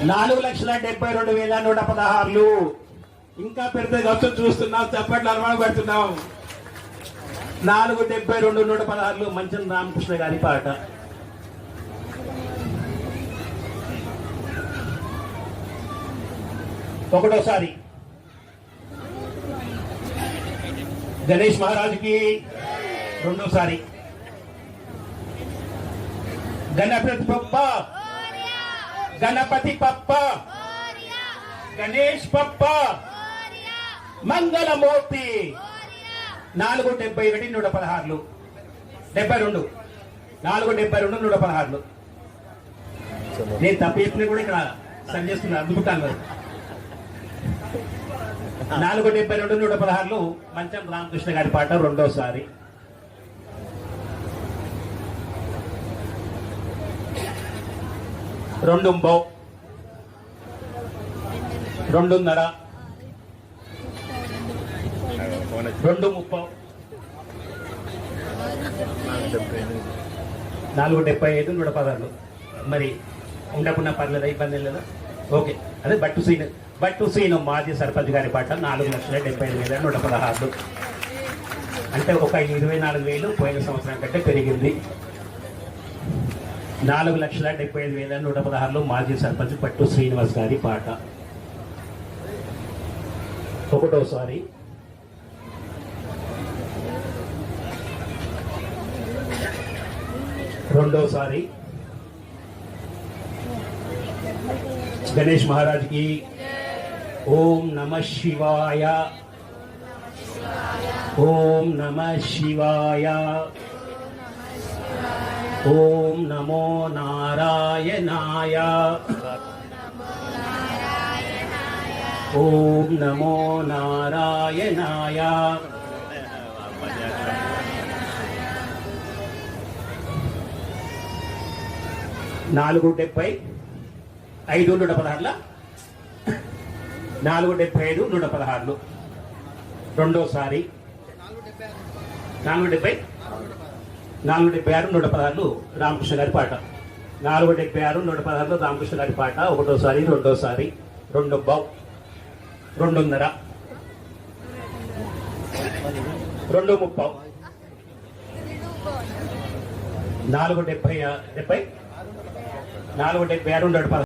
4,72,116. ఇంకా పెద్ద ఖర్చు చూస్తున్నాం, చప్పట్లు అనుమానం పెడుతున్నాం. 4,72,116 మంచం రామకృష్ణ గారి పాట. ఒకటోసారి గణేష్ మహారాజుకి, రెండోసారి గణపతి పప్ప, గణపతి పప్ప, గణేష్ పప్ప, మంగళమూర్తి. 4,71,116. 72 4,72,116. నేను తప్పు చెప్పిన కూడా ఇక్కడ సరి చేస్తున్నా, అందుకుంటాను కదా. 4,72,116 మంచం రామకృష్ణ గారి పాట. రెండోసారి రెండుంబో, 2:30, 2:30, 4,75,116. మరి ఉండకుండా పర్లేదా, ఇబ్బంది లేదా? ఓకే. అదే బట్టు సీను మాజీ సర్పంచ్ గారి పాట. 4,75,116. అంటే ఒక 24,000 పోయిన సంవత్సరం కంటే పెరిగింది. 4,75,116 మాజీ సర్పంచ్ పట్టు శ్రీనివాస్ గారి పాట. ఒకటోసారి రెండోసారి గణేష్ మహారాజ్ కి. ఓం నమః శివాయ, ఓం నమః శివాయ, ఓం నమో నారాయణాయ, ఓం నమో నారాయణాయ. 4,75,116. 4,75,116. రెండోసారి 4,76,116 రామకృష్ణ గారి పాట. 4,76,116 రామకృష్ణ గారి పాట. ఒకటోసారి రెండోసారి 2:30, 2:30, 2:30, 4,76,116.